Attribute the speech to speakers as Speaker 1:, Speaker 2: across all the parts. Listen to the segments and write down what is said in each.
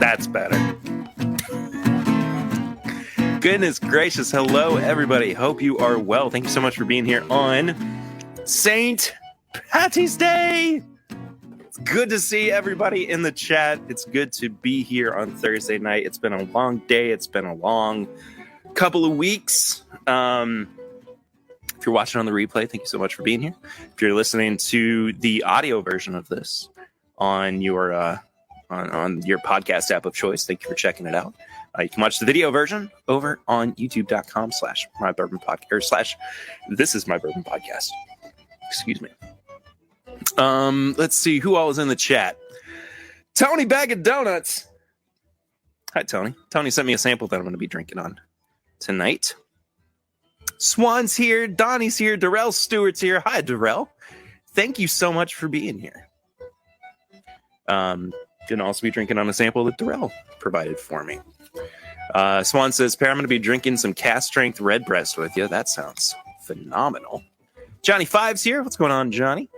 Speaker 1: That's better. Goodness gracious. Hello, everybody. Hope you are well. Thank you so much for being here on St. Paddy's Day. It's good to see everybody in the chat. It's good to be here on Thursday night. It's been a long day. It's been a long couple of weeks. If you're watching on the replay, thank you so much for being here. If you're listening to the audio version of this on your on your podcast app of choice, thank you for checking it out. You can watch the video version over on youtube.com/mybourbonpodcast this is my bourbon podcast. Excuse me. Let's see who all is in the chat. Tony Bag of Donuts. Hi, Tony. Tony sent me a sample that I'm going to be drinking on tonight. Swan's here. Donnie's here. Darrell Stewart's here. Hi, Darrell. Thank you so much for being here. Going to also be drinking on a sample that Darrell provided for me. Swan says, Pear, I'm going to be drinking some cast strength Redbreast with you. That sounds phenomenal. Johnny Fives here. What's going on, Johnny?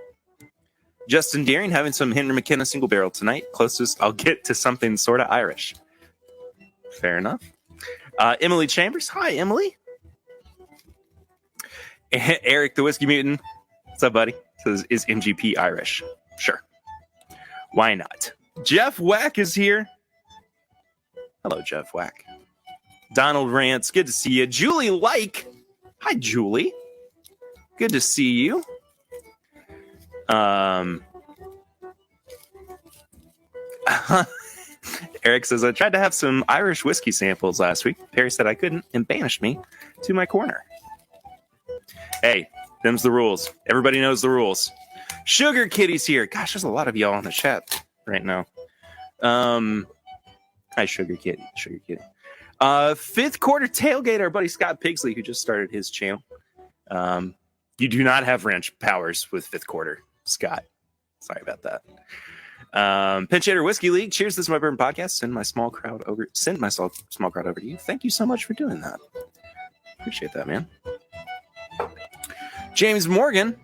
Speaker 1: Justin Deering having some Henry McKenna single barrel tonight. Closest I'll get to something sort of Irish. Fair enough. Emily Chambers. Hi, Emily. Eric the Whiskey Mutant. What's up, buddy? Says, is MGP Irish? Sure. Why not? Jeff Wack is here. Hello, Jeff Wack. Donald Rance. Good to see you. Julie Like. Hi, Julie. Good to see you. Eric says, I tried to have some Irish whiskey samples last week. Perry said I couldn't and banished me to my corner. Hey, them's the rules. Everybody knows the rules. Sugar Kitty's here. Gosh, there's a lot of y'all in the chat right now. Hi, Sugar Kitty. Sugar Kitty. Fifth Quarter Tailgate, our buddy Scott Pigsley, who just started his channel. You do not have ranch powers with Fifth Quarter, Scott. Sorry about that. Pinch Hitter Whiskey League. Cheers, this is my bourbon podcast. Send my small crowd over to you. Thank you so much for doing that. Appreciate that, man. James Morgan.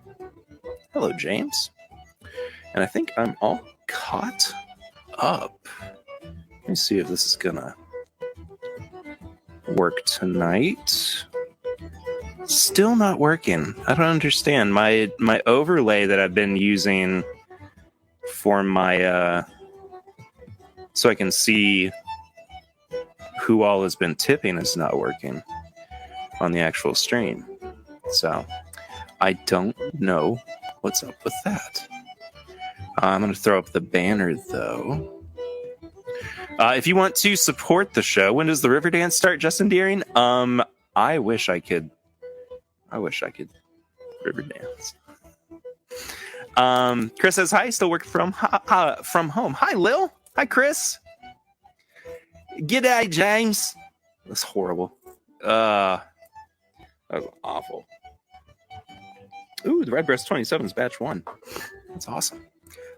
Speaker 1: Hello, James. And I think I'm all caught up. Let me see if this is gonna work tonight. Still not working. I don't understand. My overlay that I've been using for my so I can see who all has been tipping is not working on the actual stream. So I don't know what's up with that. I'm going to throw up the banner, though. If you want to support the show, when does the River Dance start, Justin Deering? I wish I could River Dance. Chris says, hi, still working from home. Hi, Lil. Hi, Chris. G'day, James. That's horrible. That was awful. Ooh, the Redbreast 27's batch 1. That's awesome.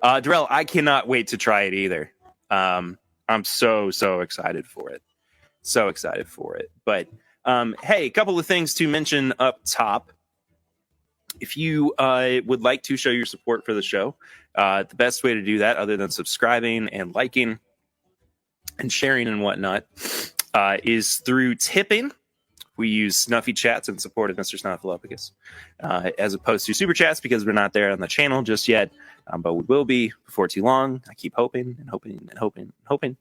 Speaker 1: Darrell, I cannot wait to try it either. I'm so excited for it. So excited for it. But hey, a couple of things to mention up top. If you would like to show your support for the show, the best way to do that, other than subscribing and liking and sharing and whatnot, is through tipping. We use Snuffy Chats in support of Mr. Snuffleupagus, as opposed to Super Chats, because we're not there on the channel just yet, but we will be before too long. I keep hoping and hoping and hoping and hoping.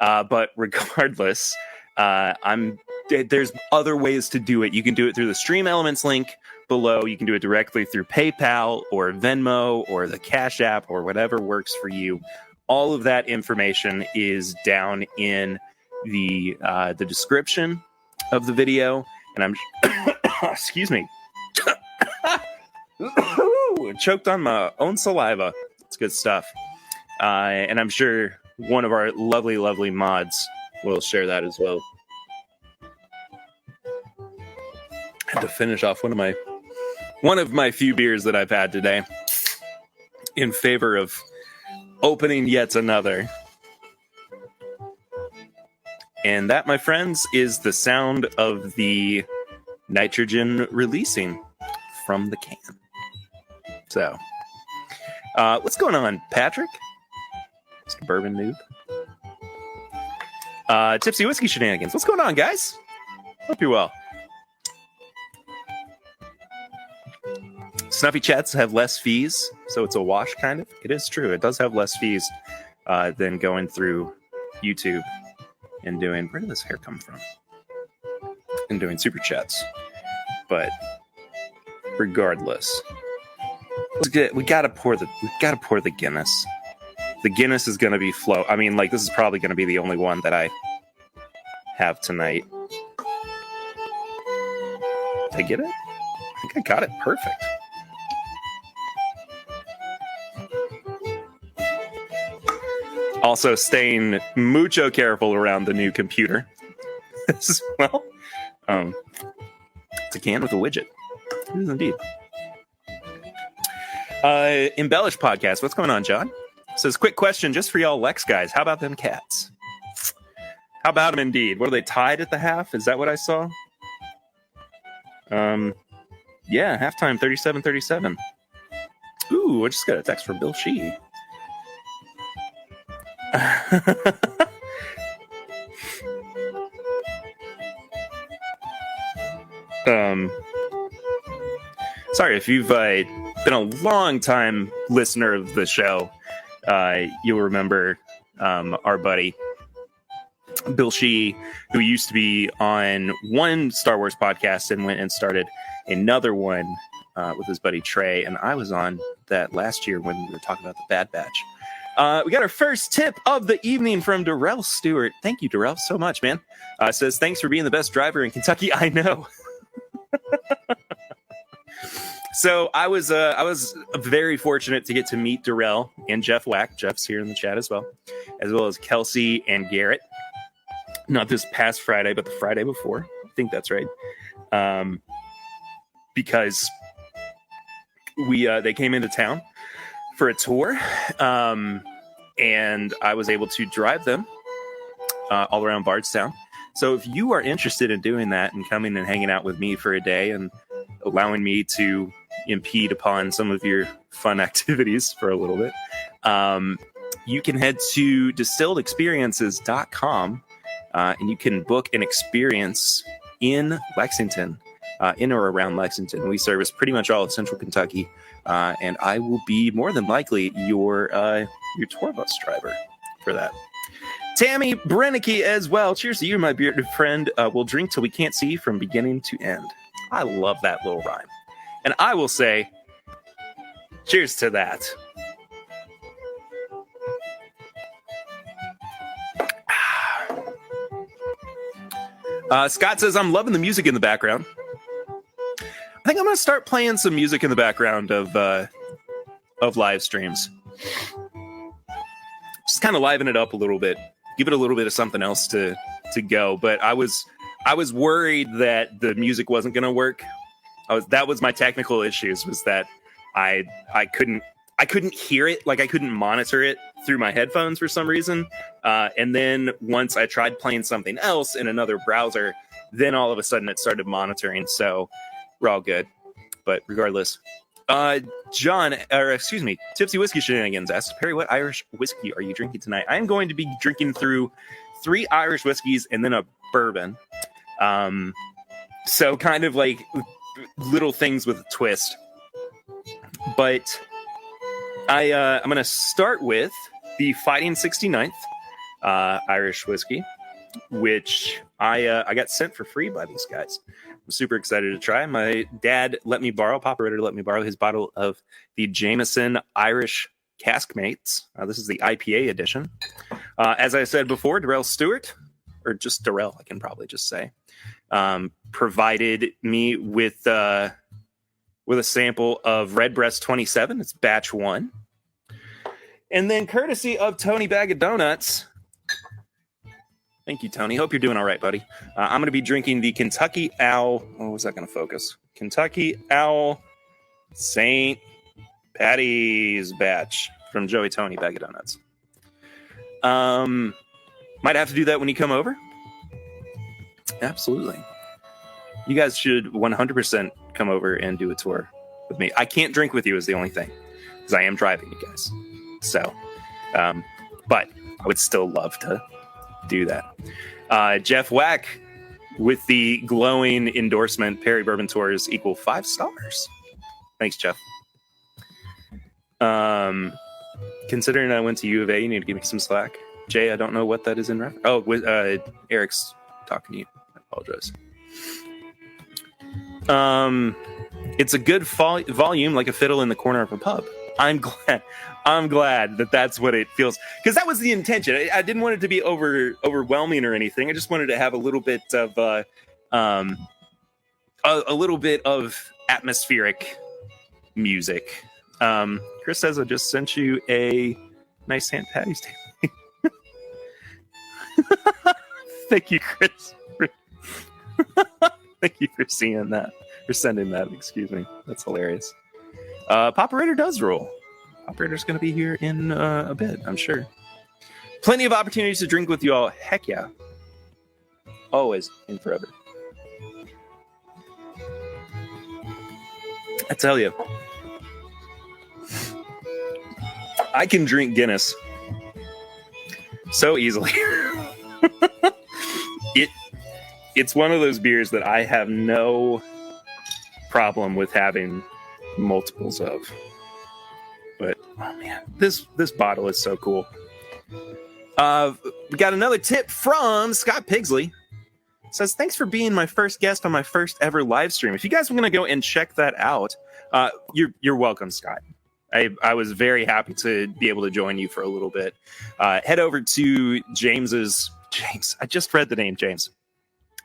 Speaker 1: But regardless, there's other ways to do it. You can do it through the Stream Elements link below. You can do it directly through PayPal or Venmo or the Cash App or whatever works for you. All of that information is down in the description of the video, and I'm excuse me, choked on my own saliva. It's good stuff, and I'm sure one of our lovely mods will share that as well. And to finish off one of my few beers that I've had today, in favor of opening yet another. And that, my friends, is the sound of the nitrogen releasing from the can. So, what's going on, Patrick? Mr. Bourbon Noob. Tipsy Whiskey Shenanigans. What's going on, guys? Hope you're well. Snuffy chats have less fees, so it's a wash, kind of. It is true. It does have less fees than going through YouTube and doing... Where did this hair come from? And doing super chats. But regardless, we gotta pour the Guinness. The Guinness is gonna be flow. I mean, like, this is probably gonna be the only one that I have tonight. Did I get it? I think I got it perfect. Also, staying mucho careful around the new computer as well. It's a can with a widget. It is indeed. Embellish podcast. What's going on, John? Says, quick question just for y'all Lex guys. How about them cats? How about them indeed? What, are they tied at the half? Is that what I saw? Yeah, halftime 37-37. Ooh, I just got a text from Bill Shee. Sorry, if you've been a long time listener of the show, you'll remember our buddy Bill Shee, who used to be on one Star Wars podcast and went and started another one with his buddy Trey, and I was on that last year when we were talking about the Bad Batch. We got our first tip of the evening from Darrell Stewart. Thank you, Darrell, so much, man. Says, thanks for being the best driver in Kentucky. I know. So I was very fortunate to get to meet Darrell and Jeff Wack. Jeff's here in the chat as well as Kelsey and Garrett. Not this past Friday, but the Friday before. I think that's right. Because they came into town for a tour, and I was able to drive them all around Bardstown. So if you are interested in doing that and coming and hanging out with me for a day and allowing me to impede upon some of your fun activities for a little bit, you can head to distilledexperiences.com and you can book an experience in Lexington, in or around Lexington. We service pretty much all of Central Kentucky, and I will be more than likely your tour bus driver for that. Tammy Brennicky as well. Cheers to you, my bearded friend. We'll drink till we can't see from beginning to end. I love that little rhyme. And I will say, cheers to that. Scott says, I'm loving the music in the background. I think I'm going to start playing some music in the background of live streams. Just kind of liven it up a little bit. Give it a little bit of something else to go. But I was worried that the music wasn't going to work. That was my technical issues, was that I couldn't hear it, like I couldn't monitor it through my headphones for some reason. And then once I tried playing something else in another browser, then all of a sudden it started monitoring. So we're all good. But regardless, Tipsy Whiskey Shenanigans asks, Perry, what Irish whiskey are you drinking tonight? I am going to be drinking through 3 Irish whiskeys and then a bourbon. So kind of like little things with a twist. But I'm going to start with the Fighting 69th Irish whiskey, which I got sent for free by these guys. I'm super excited to try. My dad Papa Ritter let me borrow his bottle of the Jameson Irish Caskmates. This is the IPA edition. As I said before, Darrell Stewart, or just Darrell, I can probably just say, provided me with a sample of Redbreast 27. It's batch 1. And then courtesy of Tony Bag of Donuts. Thank you, Tony. Hope you're doing all right, buddy. I'm going to be drinking the Kentucky Owl. Oh, was that going to focus? Kentucky Owl St. Paddy's batch from Joey Tony Bag of Donuts. Might have to do that when you come over. Absolutely. You guys should 100% come over and do a tour with me. I can't drink with you is the only thing, because I am driving you guys. So, but I would still love to do that. Jeff Wack with the glowing endorsement, Perry Bourbon Tours equal 5 stars. Thanks, Jeff. Considering I went to U of A, you need to give me some slack. Jay, I don't know what that is in reference. Oh, Eric's talking to you. I apologize. It's a good volume, like a fiddle in the corner of a pub. I'm glad that that's what it feels, because that was the intention. I didn't want it to be overwhelming or anything. I just wanted to have a little bit of a little bit of atmospheric music. Chris says I just sent you a nice St. Paddy's Day. Thank you, Chris. Thank you for seeing that. For sending that, excuse me. That's hilarious. Poperator does roll. Operator's going to be here in a bit, I'm sure. Plenty of opportunities to drink with you all. Heck yeah. Always and forever. I tell you, I can drink Guinness so easily. It's one of those beers that I have no problem with having multiples of. But oh man, this bottle is so cool. We got another tip from Scott Pigsley. It says, thanks for being my first guest on my first ever live stream. If you guys are going to go and check that out, you're welcome, Scott. I was very happy to be able to join you for a little bit. Head over to James. I just read the name, James.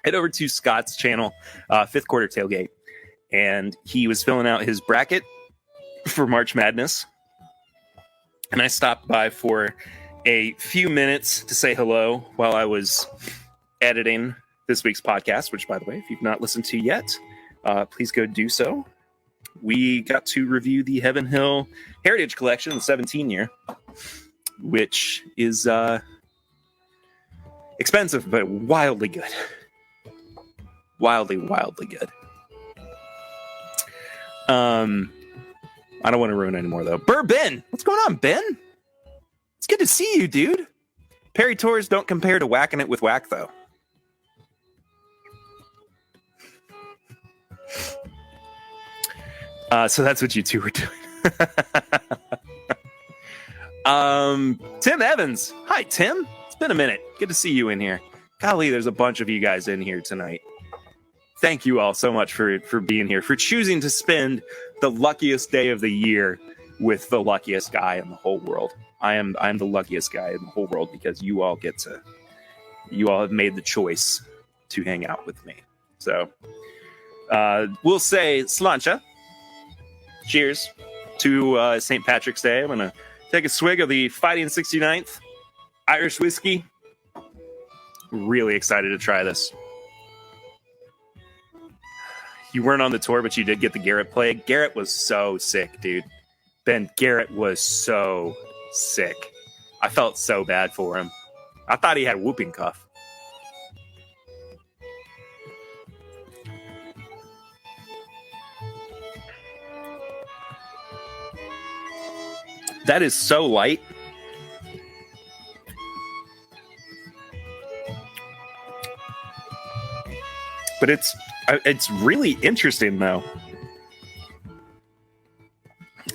Speaker 1: Head over to Scott's channel, Fifth Quarter Tailgate, and he was filling out his bracket for March Madness. And I stopped by for a few minutes to say hello while I was editing this week's podcast, which, by the way, if you've not listened to yet, please go do so. We got to review the Heaven Hill Heritage Collection, the 17 year, which is expensive, but wildly good. Wildly good. I don't want to ruin any more, though. Ben! What's going on, Ben? It's good to see you, dude. Perry Tours don't compare to whacking it with whack, though. So that's what you two were doing. Tim Evans. Hi, Tim. It's been a minute. Good to see you in here. Golly, there's a bunch of you guys in here tonight. Thank you all so much for being here, for choosing to spend the luckiest day of the year with the luckiest guy in the whole world. I'm the luckiest guy in the whole world because you all have made the choice to hang out with me. So we'll say slancha. Cheers to St. Patrick's Day. I'm going to take a swig of the Fighting 69th Irish whiskey. Really excited to try this. You weren't on the tour, but you did get the Garrett plague. Garrett was so sick, dude. Ben, Garrett was so sick. I felt so bad for him. I thought he had a whooping cough. That is so light. But it's really interesting, though.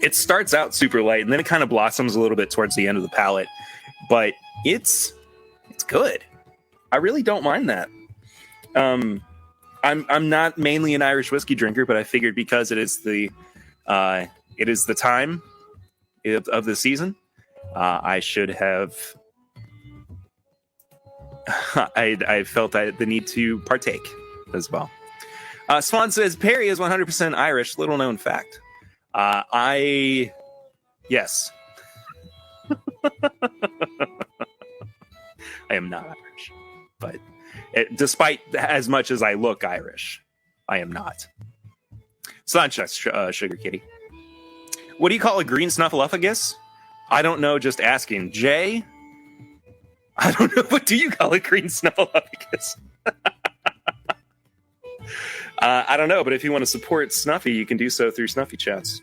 Speaker 1: It starts out super light, and then it kind of blossoms a little bit towards the end of the palate. But it's good. I really don't mind that. I'm not mainly an Irish whiskey drinker, but I figured because it is the time of the season, I should have. I felt the need to partake as well. Swan says Perry is 100% Irish. Little known fact. Yes. I am not Irish, but despite as much as I look Irish, I am not. Slancha, Sugar Kitty. What do you call a green snuffleupagus? I don't know, just asking. Jay? I don't know, what do you call a green snuffleupagus? I don't know, but if you want to support Snuffy, you can do so through Snuffy Chats.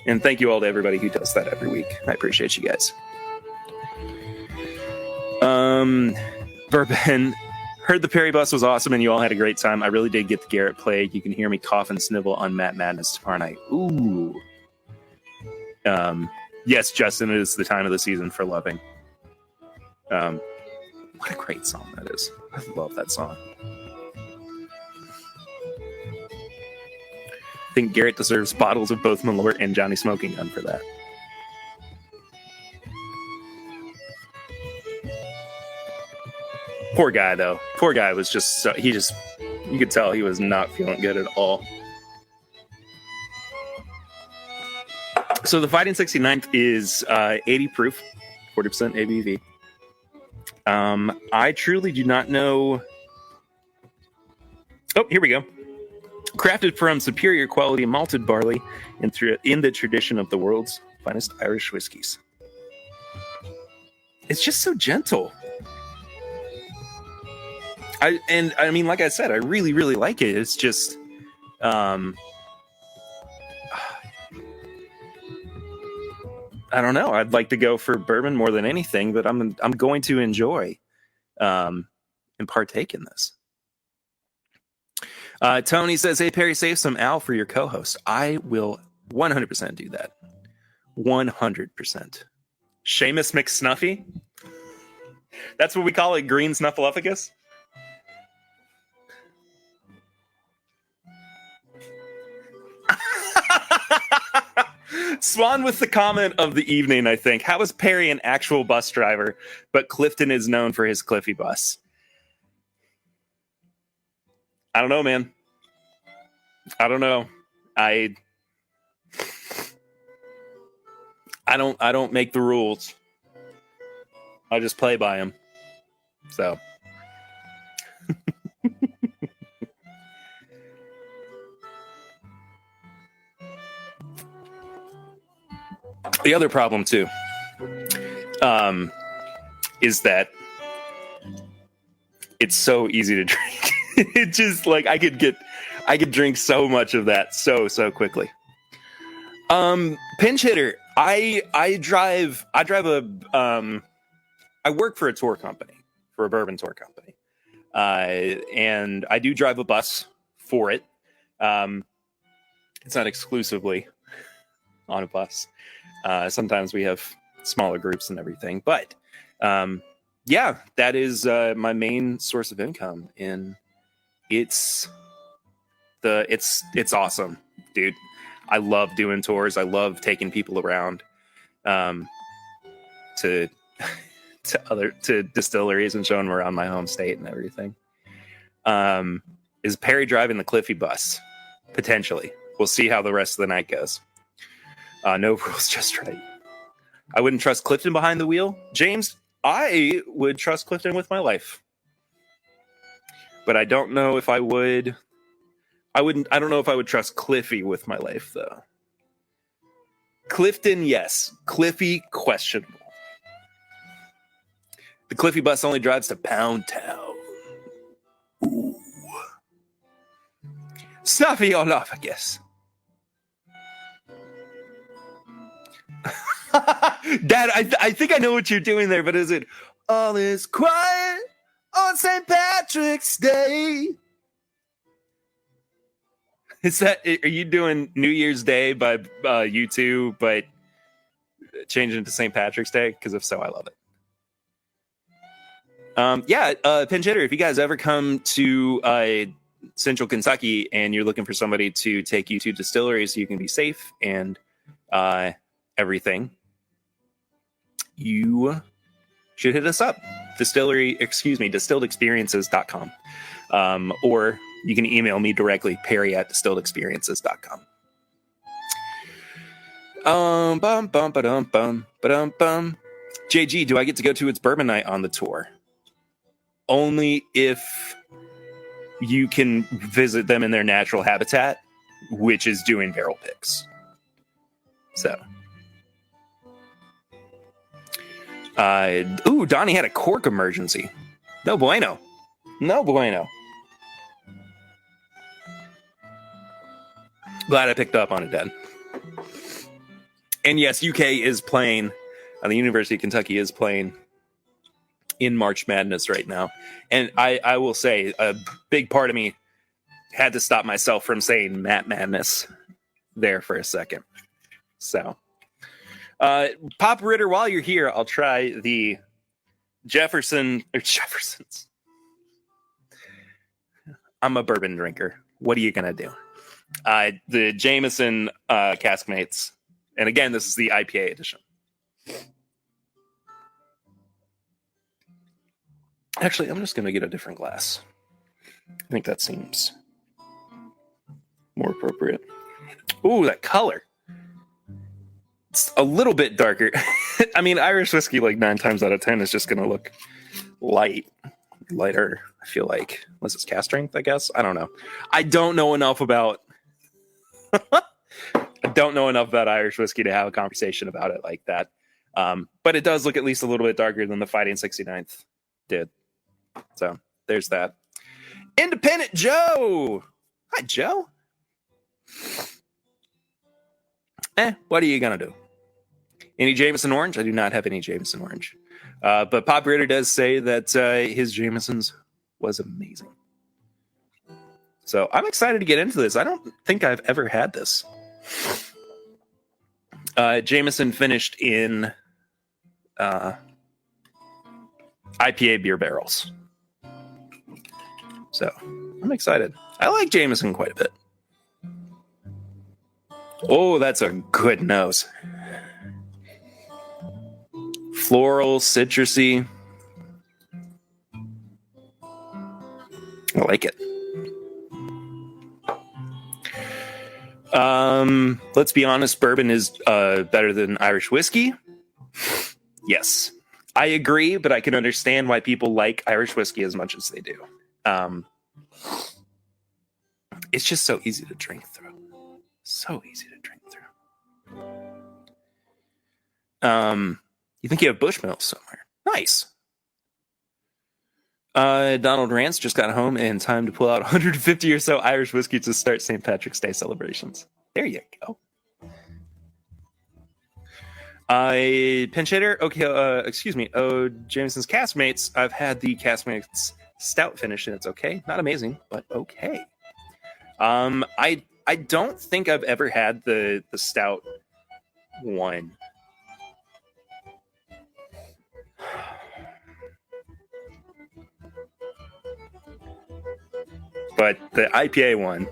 Speaker 1: And thank you all to everybody who does that every week. I appreciate you guys. Bourbon. Heard the Perry bus was awesome and you all had a great time. I really did get the Garrett plague. You can hear me cough and snivel on Matt Madness tomorrow night. Ooh. Yes, Justin, it is the time of the season for loving. What a great song that is. I love that song. I think Garrett deserves bottles of both Malort and Johnny Smoking Gun for that. Poor guy, though. Poor guy was just, you could tell he was not feeling good at all. So the Fighting 69th is 80 proof, 40% ABV. I truly do not know. Oh, here we go. Crafted from superior quality malted barley in the tradition of the world's finest Irish whiskeys. It's just so gentle. I mean, like I said, I really, really like it. It's just, I don't know. I'd like to go for bourbon more than anything, but I'm going to enjoy, and partake in this. Tony says, "Hey Perry, save some Al for your co-host." I will 100% do that. 100%. Seamus McSnuffy. That's what we call it. Green Snuffleupagus. Swan with the comment of the evening, I think. How is Perry an actual bus driver, but Clifton is known for his Cliffy bus? I don't know, man. I don't know. I don't make the rules. I just play by them. So. The other problem too, is that it's so easy to drink. It just like I could drink so much of that so quickly. Pinch hitter. I work for a tour company, for a bourbon tour company, and I do drive a bus for it. It's not exclusively on a bus. Sometimes we have smaller groups and everything, but yeah, that is my main source of income, and it's awesome, dude. I love doing tours. I love taking people around to distilleries and showing them around my home state and everything. Is Perry driving the Cliffy bus? Potentially. We'll see how the rest of the night goes. No rules, just right. I wouldn't trust Clifton behind the wheel. James, I would trust Clifton with my life. But I don't know if I would. I don't know if I would trust Cliffy with my life, though. Clifton, yes. Cliffy, questionable. The Cliffy bus only drives to Pound Town. Ooh. Snuffy all off, I guess. Dad, I think I know what you're doing there, but is it all is quiet on St. Patrick's Day? Is that, are you doing New Year's Day by U2, but changing it to St. Patrick's Day? Because if so, I love it. Pinch hitter, if you guys ever come to Central Kentucky and you're looking for somebody to take you to distilleries so you can be safe and everything, you should hit us up. Distilledexperiences.com. Or you can email me directly, perry@distilledexperiences.com. JG, do I get to go to its bourbon night on the tour? Only if you can visit them in their natural habitat, which is doing barrel picks. So. Donnie had a cork emergency. No bueno. No bueno. Glad I picked up on it, Dad. And yes, UK is playing, the University of Kentucky is playing in March Madness right now. And I will say a big part of me had to stop myself from saying Matt Madness there for a second. So, Pop Ritter, while you're here, I'll try the Jeffersons. I'm a bourbon drinker. What are you going to do? The Jameson Caskmates. And again, this is the IPA edition. Actually, I'm just going to get a different glass. I think that seems more appropriate. Ooh, that color. It's a little bit darker. I mean, Irish whiskey, like 9 times out of 10, is just going to look lighter, I feel like. Unless it's cast strength, I guess. I don't know. I don't know enough about Irish whiskey to have a conversation about it like that. But it does look at least a little bit darker than the Fighting 69th did. So there's that. Independent Joe. Hi, Joe. What are you going to do? Any Jameson Orange? I do not have any Jameson Orange. But Pop Ritter does say that his Jameson's was amazing. So I'm excited to get into this. I don't think I've ever had this. Jameson finished in IPA beer barrels. So I'm excited. I like Jameson quite a bit. Oh, that's a good nose. Floral, citrusy. I like it. Let's be honest, bourbon is better than Irish whiskey. Yes, I agree, but I can understand why people like Irish whiskey as much as they do. It's just so easy to drink through. So easy to drink through. You think you have Bushmills somewhere? Nice. Donald Rance just got home in time to pull out 150 or so Irish whiskey to start St. Patrick's Day celebrations. There you go. Pinch hitter. Okay. Excuse me. Oh, Jameson's Caskmates. I've had the Caskmates Stout finish, and it's okay. Not amazing, but okay. I don't think I've ever had the Stout one. But the IPA one,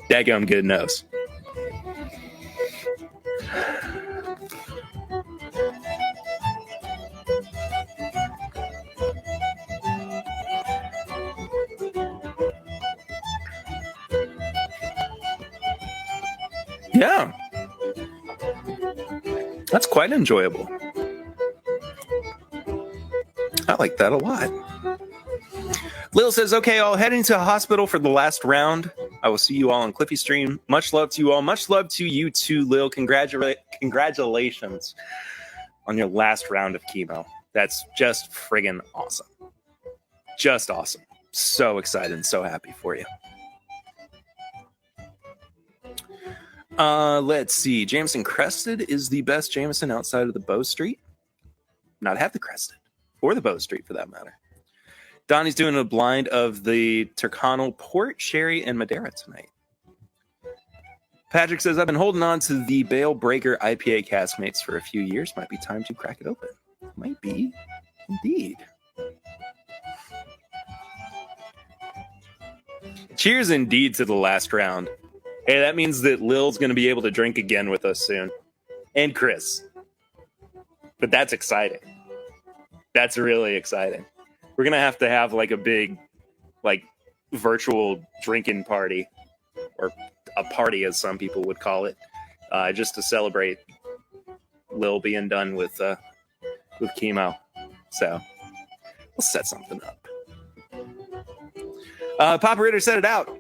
Speaker 1: daggum good nose. Yeah. That's quite enjoyable. I like that a lot. Lil says, okay, I'll head into the hospital for the last round. I will see you all on Cliffy Stream. Much love to you all. Much love to you too, Lil. Congratulations on your last round of chemo. That's just friggin' awesome. Just awesome. So excited and so happy for you. Let's see. Jameson Crested is the best Jameson outside of the Bow Street. Not have the Crested. Or the Bow Street, for that matter. Donnie's doing a blind of the Turconnell Port, Sherry, and Madeira tonight. Patrick says, I've been holding on to the Bale Breaker IPA Caskmates for a few years. Might be time to crack it open. Might be. Indeed. Cheers indeed to the last round. Hey, that means that Lil's going to be able to drink again with us soon. And Chris. But that's exciting. That's really exciting. We're going to have like a big, like, virtual drinking party, or a party as some people would call it, just to celebrate Lil being done with chemo. So we'll set something up. Papa Ritter set it out.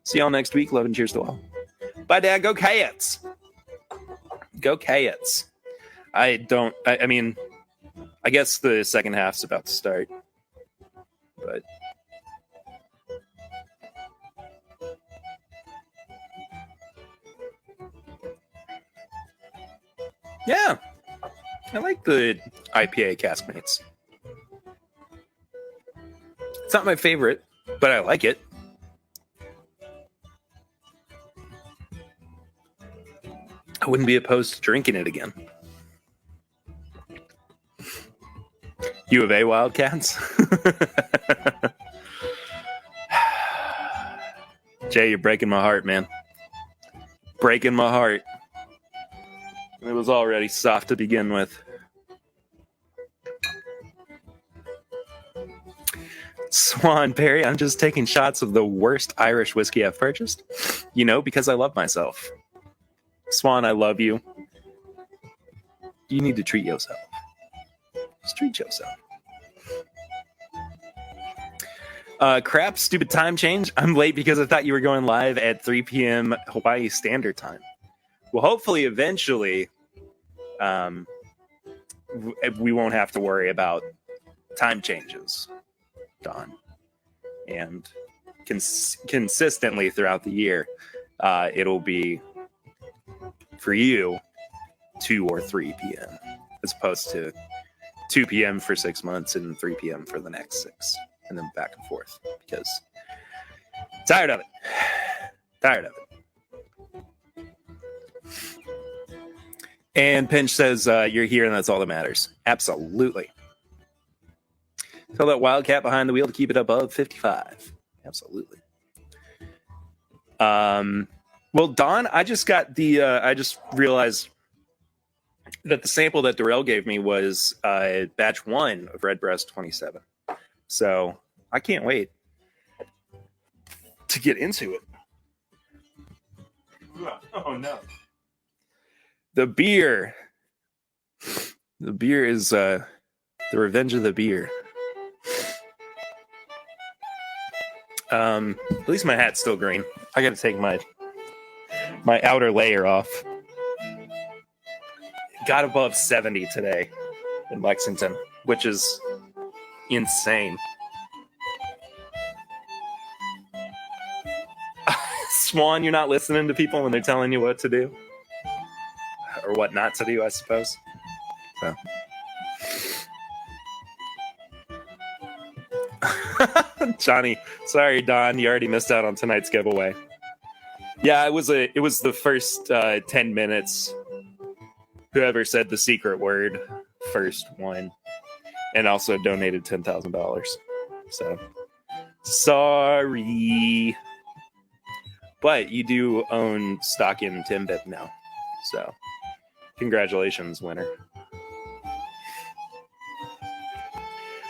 Speaker 1: See y'all next week. Love and cheers to all. Bye, Dad. Go Cats. Go Cats. I mean, I guess the second half's about to start. But yeah, I like the IPA Caskmates. It's not my favorite, but I like it. I wouldn't be opposed to drinking it again. U of A Wildcats. Jay, you're breaking my heart, man. Breaking my heart. It was already soft to begin with. Swan Perry, I'm just taking shots of the worst Irish whiskey I've purchased. You know, because I love myself. Swan, I love you. You need to treat yourself. Just treat yourself. Crap, stupid time change. I'm late because I thought you were going live at 3 p.m. Hawaii Standard Time. Well, hopefully, eventually, we won't have to worry about time changes, Don. And consistently throughout the year, it'll be, for you, 2 or 3 p.m. as opposed to 2 p.m. for 6 months and 3 p.m. for the next 6. And then back and forth, because tired of it. Tired of it. And Pinch says, you're here and that's all that matters. Absolutely. Tell that Wildcat behind the wheel to keep it above 55. Absolutely. Well, Don, I just got I just realized that the sample that Darrell gave me was batch 1 of Redbreast 27. So I can't wait to get into it. Oh no. The beer is the revenge of the beer. At least my hat's still green. I gotta take my outer layer off. Got above 70 today in Lexington, which is insane. Swan, you're not listening to people when they're telling you what to do or what not to do, I suppose. So. Johnny, sorry, Don, you already missed out on tonight's giveaway. Yeah, it was the first 10 minutes. Whoever said the secret word first won, and also donated $10,000. So sorry, but you do own stock in TIMBP now. So congratulations, winner.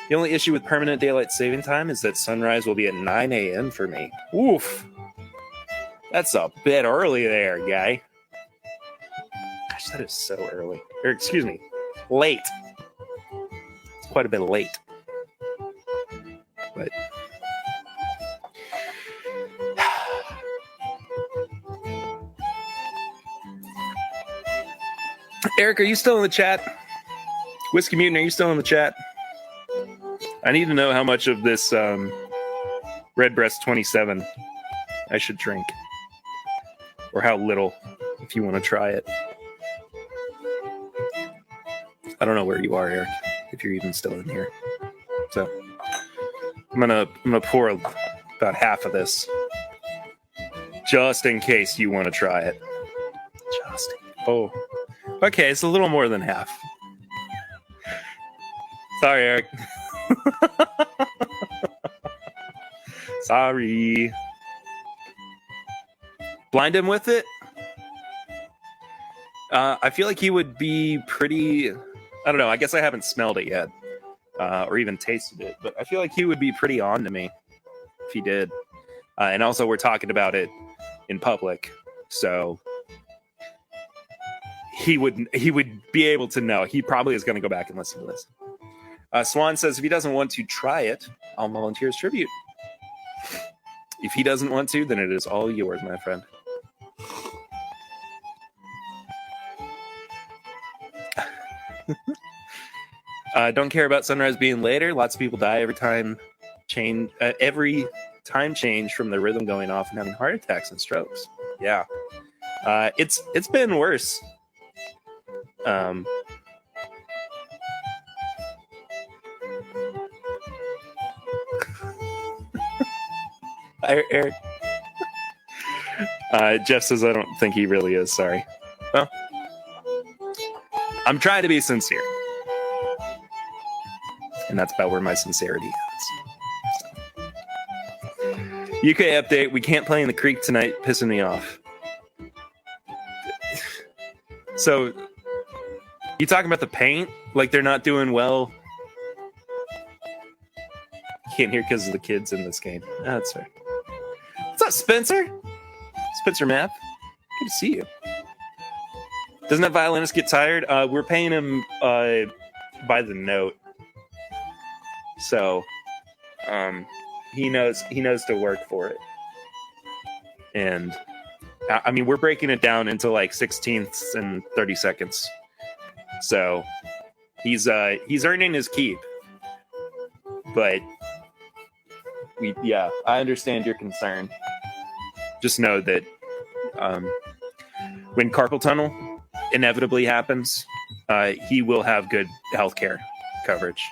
Speaker 1: The only issue with permanent daylight saving time is that sunrise will be at 9 a.m. for me. Oof. That's a bit early there, guy. Gosh, that is so early. Or, excuse me, late. It's quite a bit late. But... Eric, are you still in the chat? Whiskey Mutant, are you still in the chat? I need to know how much of this Redbreast 27 I should drink. Or how little, if you want to try it. I don't know where you are, Eric, if you're even still in here. So I'm gonna pour about half of this, just in case you want to try it. Okay, it's a little more than half. Sorry, Eric. Sorry. Blind him with it? I feel like he would be pretty... I don't know. I guess I haven't smelled it yet. Or even tasted it. But I feel like he would be pretty on to me if he did. And also, we're talking about it in public. So he would be able to know. He probably is going to go back and listen to this. Swan says, if he doesn't want to try it, I'll volunteer as tribute. If he doesn't want to, then it is all yours, my friend. Don't care about sunrise being later. Lots of people die every time change from the rhythm going off and having heart attacks and strokes. Yeah, it's been worse. Eric. Jeff says, I don't think he really is. Sorry. Well, I'm trying to be sincere. And that's about where my sincerity is. UK update. We can't play in the creek tonight. Pissing me off. So, you talking about the paint? Like they're not doing well? Can't hear because of the kids in this game. Oh, that's fair. What's up, Spencer? Spencer Math. Good to see you. Doesn't that violinist get tired? We're paying him by the note. So he knows to work for it. And I mean, we're breaking it down into like 16ths and 30 seconds. So he's earning his keep. But I understand your concern. Just know that when carpal tunnel inevitably happens, he will have good healthcare coverage.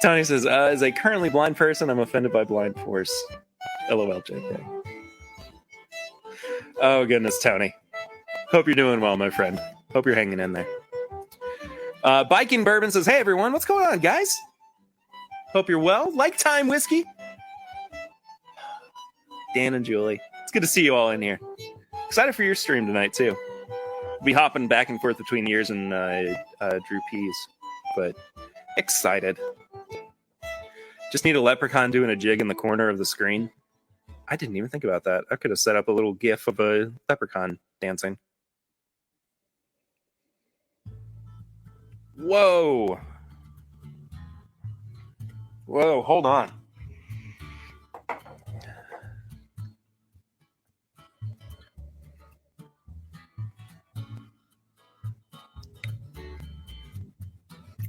Speaker 1: Tony says, as a currently blind person, I'm offended by blind force. LOL, JK. Oh, goodness, Tony. Hope you're doing well, my friend. Hope you're hanging in there. Biking Bourbon says, hey, everyone. What's going on, guys? Hope you're well. Like time whiskey. Dan and Julie. It's good to see you all in here. Excited for your stream tonight, too. We'll be hopping back and forth between yours and Drew P's. But excited. Just need a leprechaun doing a jig in the corner of the screen. I didn't even think about that. I could have set up a little GIF of a leprechaun dancing. Whoa. Whoa, hold on.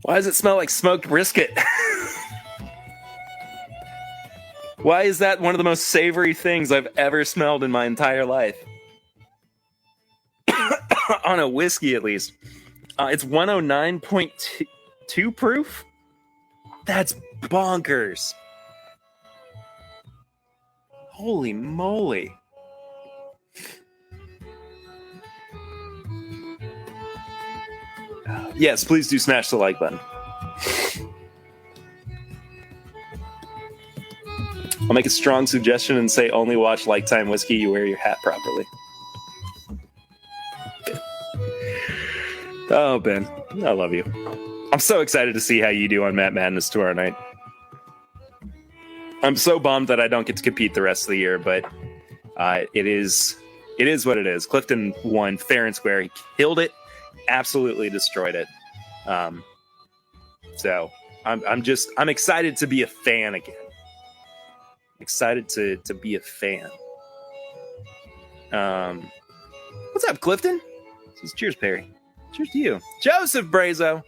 Speaker 1: Why does it smell like smoked brisket? Why is that one of the most savory things I've ever smelled in my entire life? On a whiskey, at least. It's 109.2 proof? That's bonkers. Holy moly. Yes, please do smash the like button. I'll make a strong suggestion and say only watch Like Time Whiskey, you wear your hat properly. Oh, Ben, I love you. I'm so excited to see how you do on Matt Madness tomorrow night. I'm so bummed that I don't get to compete the rest of the year, but it is what it is. Clifton won fair and square. He killed it, absolutely destroyed it. So I'm excited to be a fan again. Excited to be a fan. What's up, Clifton? Says, cheers, Perry. Cheers to you. Joseph Brazo.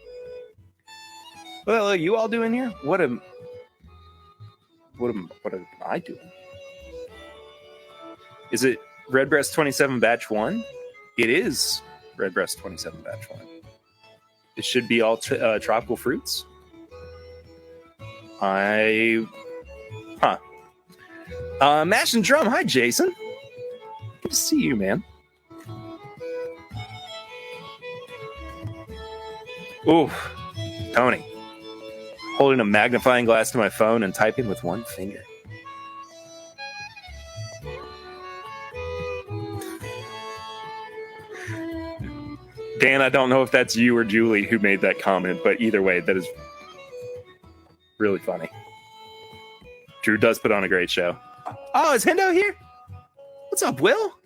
Speaker 1: Well, are you all doing here? What am I doing? Is it Redbreast 27 Batch 1? It is Redbreast 27 Batch 1. It should be all tropical fruits. Mash and Drum. Hi, Jason. Good to see you, man. Ooh, Tony. Holding a magnifying glass to my phone and typing with one finger. Dan, I don't know if that's you or Julie who made that comment, but either way, that is really funny. Drew does put on a great show. Oh, is Hendo here? What's up, Will?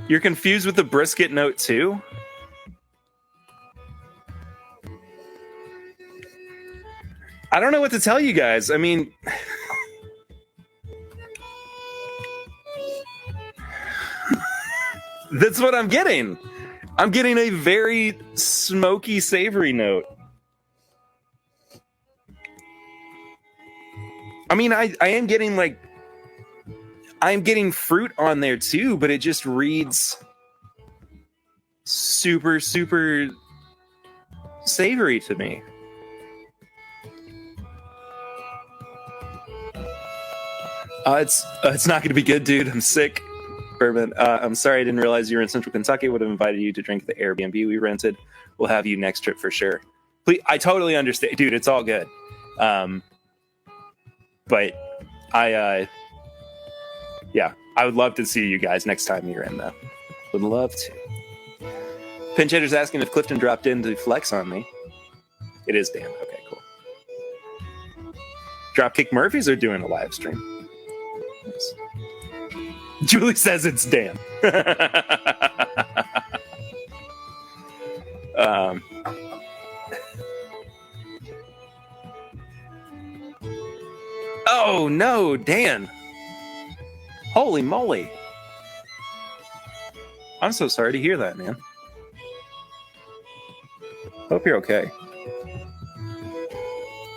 Speaker 1: You're confused with the brisket note too? I don't know what to tell you guys. I mean, that's what I'm getting. I'm getting a very smoky, savory note. I mean, I am getting like I'm getting fruit on there too, but it just reads super, super savory to me. It's not going to be good, dude. I'm sick. Bourbon. I'm sorry I didn't realize you were in Central Kentucky. Would have invited you to drink at the Airbnb we rented. We'll have you next trip for sure. Please, I totally understand, dude. It's all good. But I would love to see you guys next time you're in though. Would love to. Pinch hitter's asking if Clifton dropped in to flex on me. It is Dan. Okay, cool. Dropkick Murphys are doing a live stream. Nice. Julie says it's Dan. Oh no, Dan. Holy moly. I'm so sorry to hear that, man. Hope you're okay.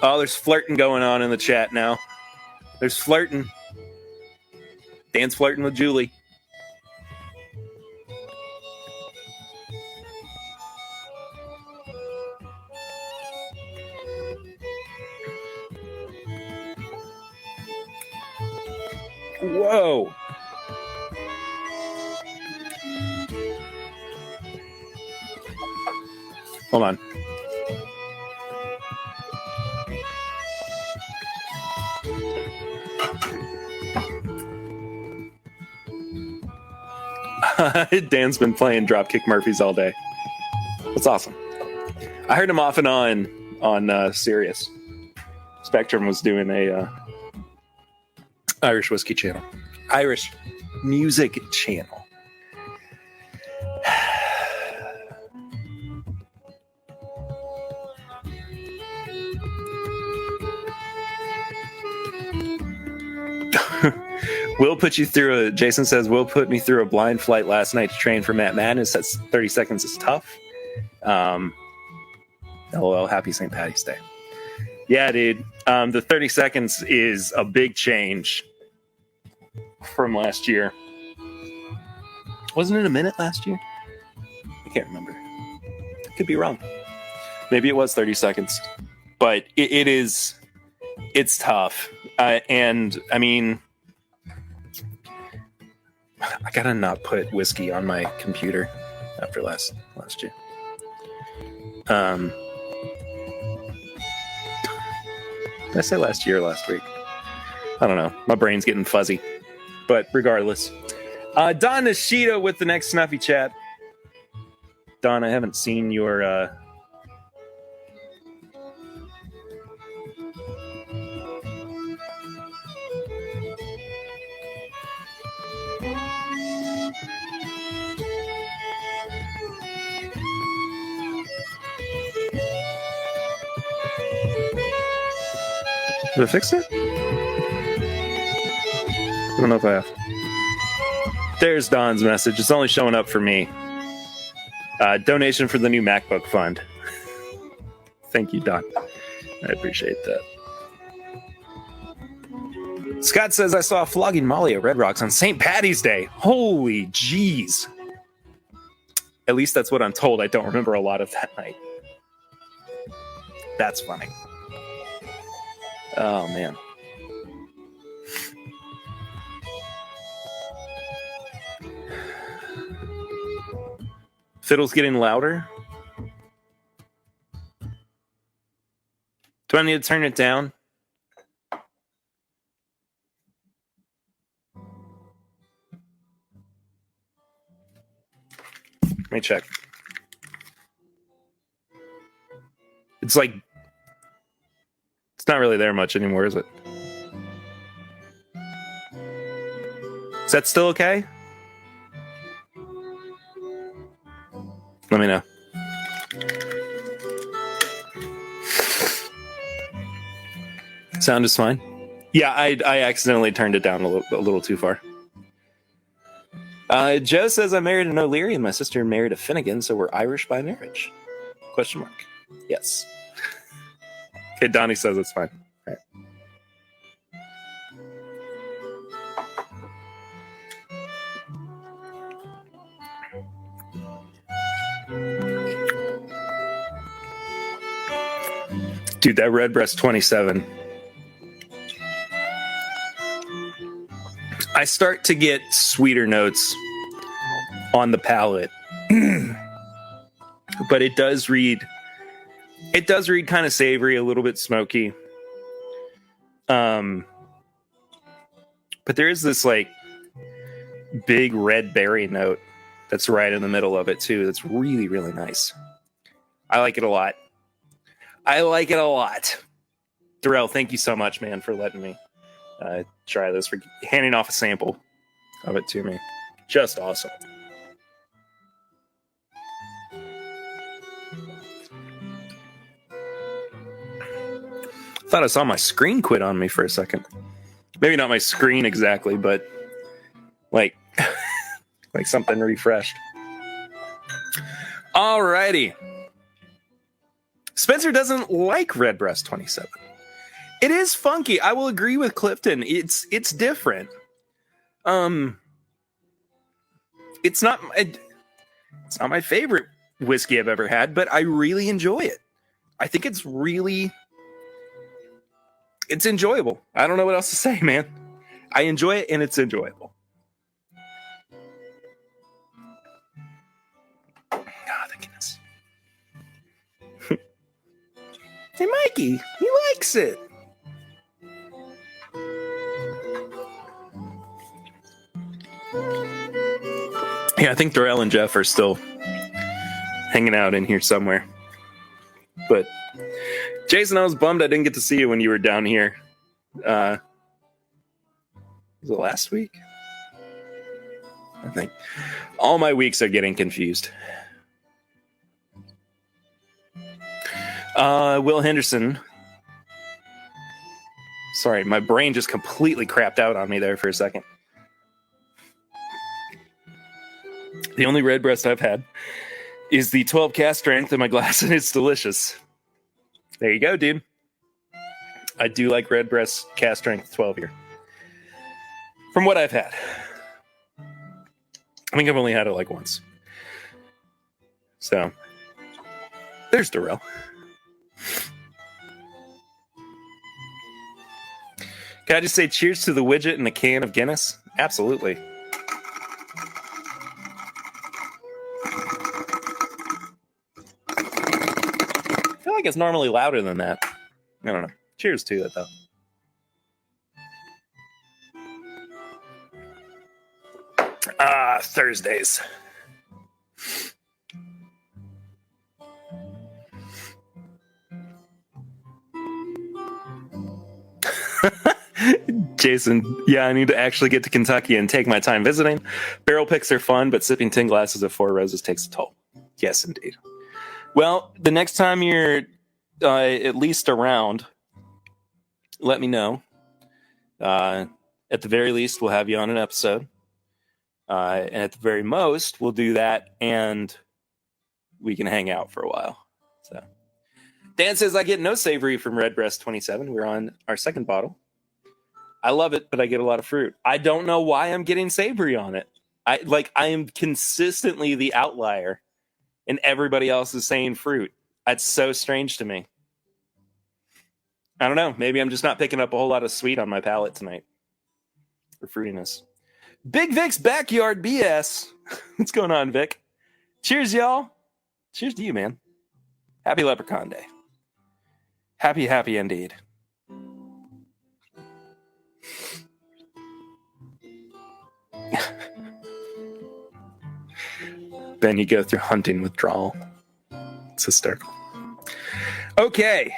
Speaker 1: Oh, there's flirting going on in the chat now. There's flirting. Dan's flirting with Julie. Whoa. Hold on. Dan's been playing Dropkick Murphys all day. That's awesome. I heard him off and on Sirius. Spectrum was doing a Irish whiskey channel. Irish music channel. Jason says, Will put me through a blind flight last night to train for Matt Madness. That's 30 seconds is tough. LOL, happy St. Paddy's Day. Yeah, dude. The 30 seconds is a big change from last year. Wasn't it a minute last year? I can't remember. Could be wrong. Maybe it was 30 seconds. But it's tough. And I mean, I gotta not put whiskey on my computer after last year. Did I say last year or last week? I don't know. My brain's getting fuzzy. But regardless. Don Nishida with the next Snuffy chat. Don, I haven't seen your... Did I fix it? I don't know if I have. There's Don's message. It's only showing up for me. Donation for the new MacBook fund. Thank you, Don. I appreciate that. Scott says, I saw Flogging Molly at Red Rocks on St. Paddy's Day. Holy jeez. At least that's what I'm told. I don't remember a lot of that night. That's funny. Oh, man. Fiddle's getting louder. Do I need to turn it down? Let me check. It's like... It's not really there much anymore, is it? Is that still okay? Let me know. Sound is fine. Yeah, I accidentally turned it down a little too far. Joe says I married an O'Leary and my sister married a Finnegan, so we're Irish by marriage. Question mark. Yes. Okay, Donnie says it's fine. All right. Dude, that Redbreast 27. I start to get sweeter notes on the palate. But it does read kind of savory, a little bit smoky. But there is this like big red berry note that's right in the middle of it too. That's really, really nice. I like it a lot. Darrell, thank you so much, man, for letting me try this, for handing off a sample of it to me. Just awesome. Thought I saw my screen quit on me for a second. Maybe not my screen exactly, but like like something refreshed. Alrighty. Spencer doesn't like Redbreast 27. It is funky. I will agree with Clifton. It's different. It's not my favorite whiskey I've ever had, but I really enjoy it. I think it's enjoyable. I don't know what else to say, man. I enjoy it, and it's enjoyable. Oh, thank goodness. Hey, Mikey, he likes it. Yeah, I think Darrell and Jeff are still hanging out in here somewhere. But Jason, I was bummed I didn't get to see you when you were down here. Was it last week? I think. All my weeks are getting confused. Will Henderson. Sorry, my brain just completely crapped out on me there for a second. The only Redbreast I've had is the 12 cast strength in my glass, and it's delicious. There you go, dude. I do like Redbreast cast strength 12 year. From what I've had. I think I've only had it like once. So, there's Darrell. Can I just say cheers to the widget and the can of Guinness? Absolutely. I feel like it's normally louder than that. I don't know. Cheers to it, though. Thursdays. Jason, yeah, I need to actually get to Kentucky and take my time visiting. Barrel picks are fun, but sipping 10 glasses of Four Roses takes a toll. Yes, indeed. Well, the next time you're at least around, let me know. At the very least, we'll have you on an episode. And at the very most, we'll do that and we can hang out for a while. So, Dan says, I get no savory from Redbreast 27. We're on our second bottle. I love it, but I get a lot of fruit. I don't know why I'm getting savory on it. I am consistently the outlier and everybody else is saying fruit. That's so strange to me. I don't know. Maybe I'm just not picking up a whole lot of sweet on my palate tonight. Or fruitiness. Big Vic's Backyard BS. What's going on, Vic? Cheers, y'all. Cheers to you, man. Happy Leprechaun Day. Happy, happy indeed. Then you go through hunting withdrawal. It's hysterical. Okay.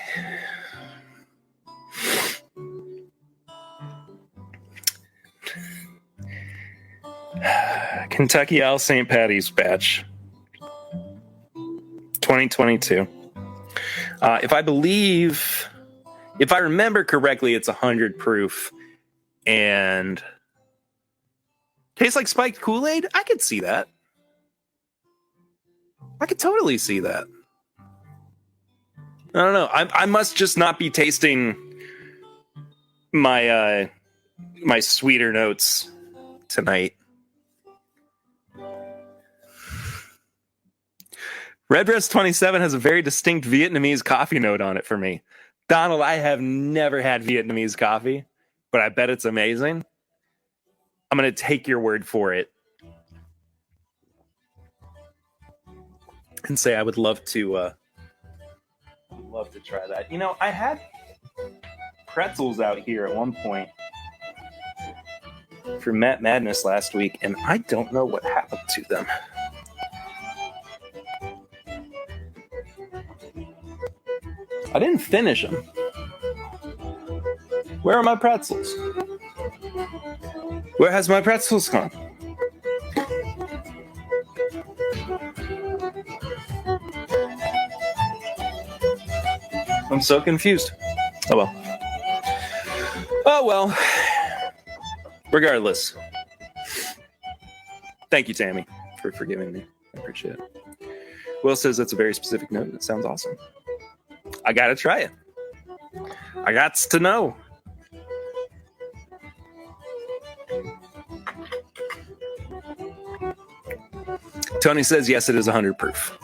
Speaker 1: Kentucky Isle St. Paddy's batch 2022. If I remember correctly, it's 100 proof and tastes like spiked Kool-Aid. I could see that. I could totally see that. I don't know. I must just not be tasting my my sweeter notes tonight. Redbreast 27 has a very distinct Vietnamese coffee note on it for me. Donald, I have never had Vietnamese coffee, but I bet it's amazing. I'm going to take your word for it and say I would love to try that. You know, I had pretzels out here at one point for Matt Madness last week, and I don't know what happened to them. I didn't finish them. Where are my pretzels? Where has my pretzels gone? I'm so confused. Oh well. Oh well. Regardless. Thank you, Tammy, for forgiving me. I appreciate it. Will says that's a very specific note. It sounds awesome. I gotta try it. I got to know. Tony says yes, it is 100 proof.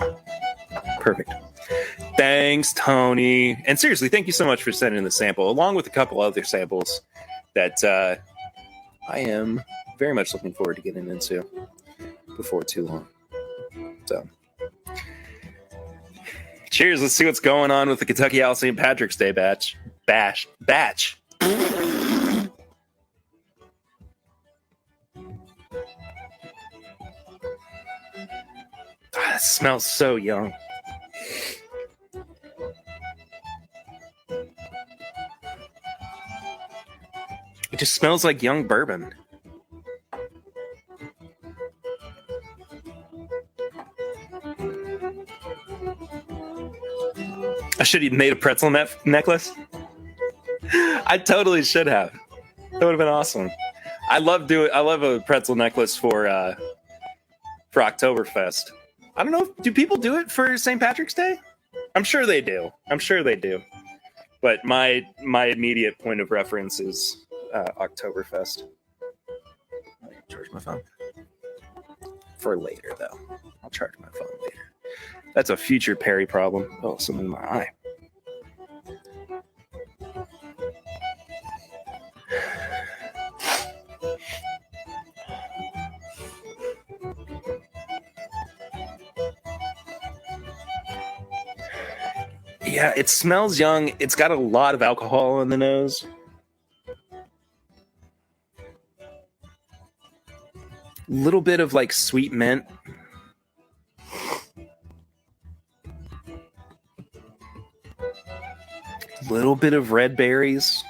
Speaker 1: Perfect. Thanks, Tony. And seriously, thank you so much for sending the sample, along with a couple other samples that I am very much looking forward to getting into before too long. So, cheers. Let's see what's going on with the Kentucky Owl St. Patrick's Day batch. That smells so young. It just smells like young bourbon. I should have made a pretzel necklace. I totally should have. That would have been awesome. I love a pretzel necklace for Oktoberfest. I don't know. Do people do it for St. Patrick's Day? I'm sure they do. But my immediate point of reference is Oktoberfest. I'm gonna charge my phone for later, though. I'll charge my phone later. That's a future Perry problem. Oh, something in my eye. Yeah, it smells young. It's got a lot of alcohol in the nose. Little bit of like sweet mint. Little bit of red berries.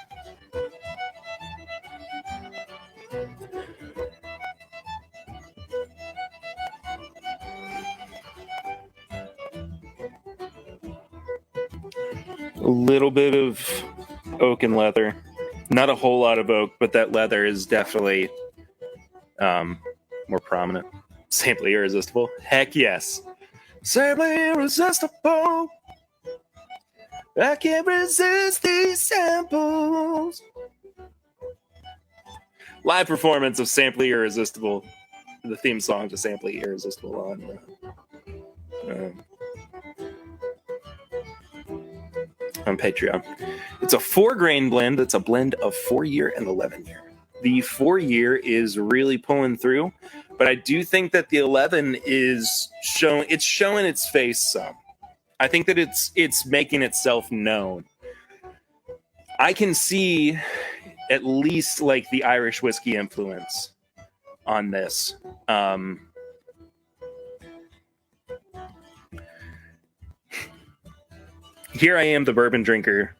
Speaker 1: A little bit of oak and leather. Not a whole lot of oak, but that leather is definitely more prominent. Simply irresistible. Heck yes. Simply irresistible. I can't resist these samples. Live performance of Simply Irresistible. The theme song to Simply Irresistible on Patreon. It's a 4-grain blend. It's a blend of 4-year and 11-year. The 4-year is really pulling through, but I do think that the 11 is showing its face some. I think that it's making itself known. I can see at least like the Irish whiskey influence on this. Here I am, the bourbon drinker,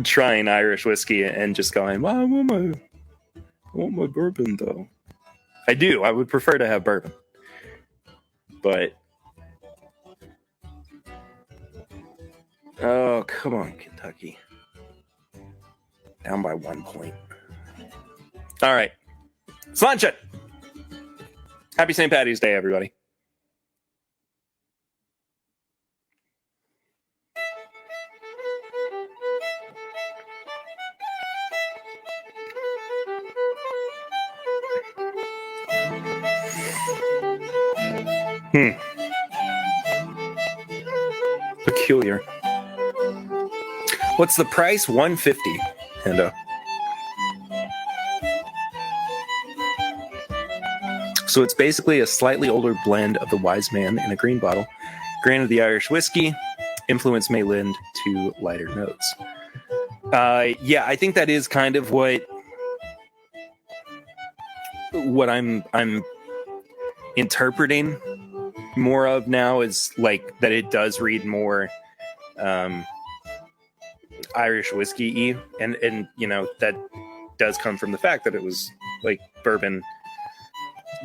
Speaker 1: trying Irish whiskey and just going, well, I want my bourbon though. I do. I would prefer to have bourbon. But oh, come on, Kentucky. Down by 1 point. All right. Slancha. Happy St. Paddy's Day, everybody. Peculiar. What's the price? $150. Hendo. So it's basically a slightly older blend of the Wise Man in a green bottle. Grain of the Irish whiskey. Influence may lend to lighter notes. Yeah, I think that is kind of what I'm interpreting more of now, is like that it does read more Irish whiskey-y, and you know, that does come from the fact that it was like bourbon,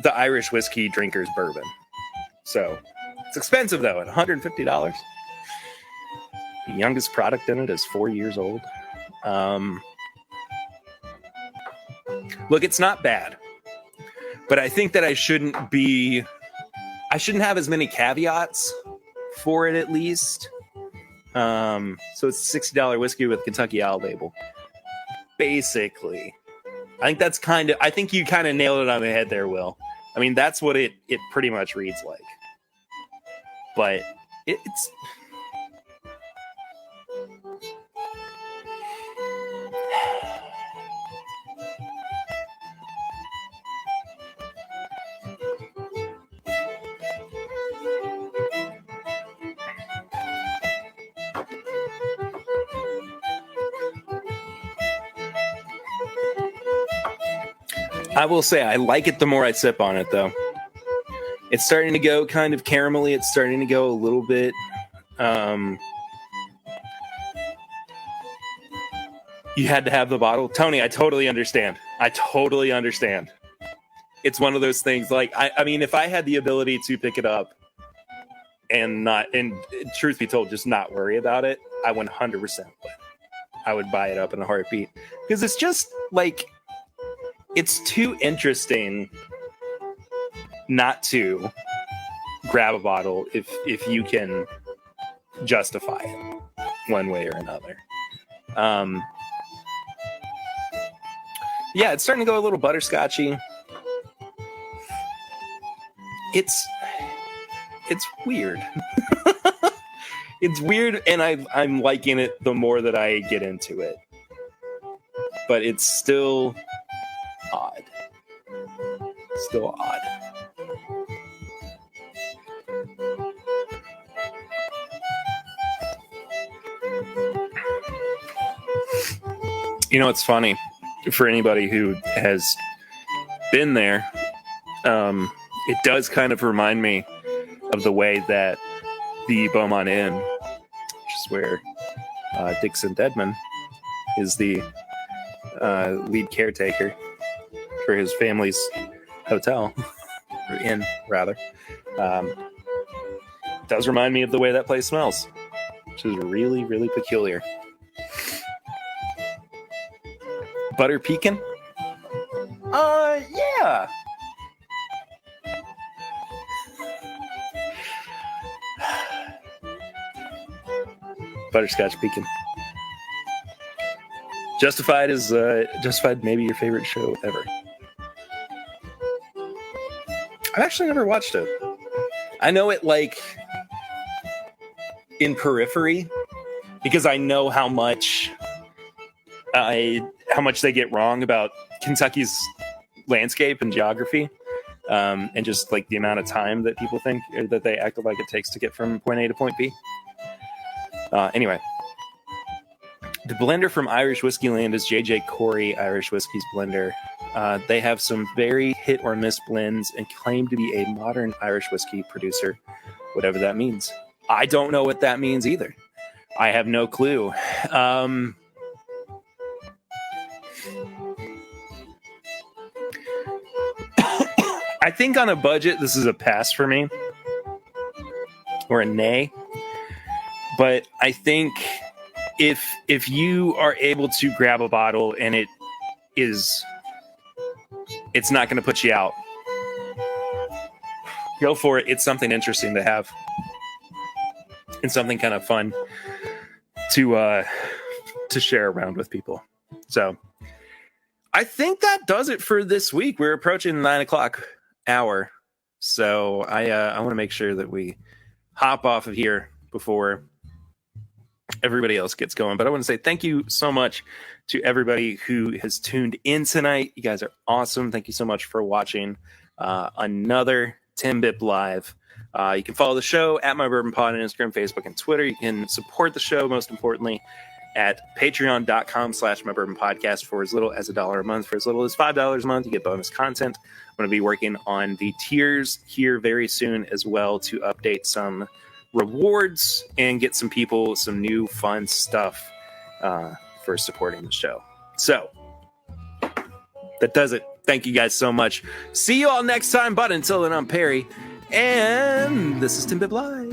Speaker 1: the Irish whiskey drinkers bourbon. So it's expensive though, at $150. The youngest product in it is 4 years old. Look, it's not bad, but I think that I shouldn't have as many caveats for it, at least. So it's $60 whiskey with Kentucky Owl label. Basically. I think you kind of nailed it on the head there, Will. I mean, that's what it pretty much reads like. But it's... I will say I like it the more I sip on it, though. It's starting to go kind of caramelly. It's starting to go a little bit... You had to have the bottle. Tony, I totally understand. It's one of those things, like, I mean, if I had the ability to pick it up and truth be told, just not worry about it, I 100% would. I would buy it up in a heartbeat. Because it's just, like, it's too interesting not to grab a bottle if you can justify it one way or another. Yeah, it's starting to go a little butterscotchy. It's weird. It's weird, and I'm liking it the more that I get into it. But it's still odd. You know, it's funny for anybody who has been there. It does kind of remind me of the way that the Beaumont Inn, which is where Dixon Dedman is the lead caretaker for his family's hotel, or inn, rather. Does remind me of the way that place smells, which is really, really peculiar. Butter pecan? Yeah. Butterscotch pecan. Justified is maybe your favorite show ever. I've actually never watched it. I know it, like, in periphery, because I know how much they get wrong about Kentucky's landscape and geography, and just like the amount of time that people think that they act like it takes to get from point A to point B. Anyway, the blender from Irish Whiskey Land is J.J. Corey Irish Whiskey's blender. They have some very hit or miss blends and claim to be a modern Irish whiskey producer, whatever that means. I don't know what that means either. I have no clue. I think on a budget, this is a pass for me, or a nay. But I think if you are able to grab a bottle and it's not going to put you out, go for it. It's something interesting to have, and something kind of fun to share around with people. So I think that does it for this week. We're approaching the 9 o'clock hour, so I want to make sure that we hop off of here before everybody else gets going. But I want to say thank you so much to everybody who has tuned in tonight. You guys are awesome. Thank you so much for watching another TIMBP Live. You can follow the show at My Bourbon Pod on Instagram, Facebook, and Twitter. You can support the show, most importantly, at patreon.com/My Bourbon Podcast for as little as $1 a month. For as little as $5 a month, you get bonus content. I'm going to be working on the tiers here very soon as well to update some rewards and get some people some new fun stuff for supporting the show. So that does it. Thank you guys so much. See you all next time. But until then, I'm Perry, and this is TIMBP Live.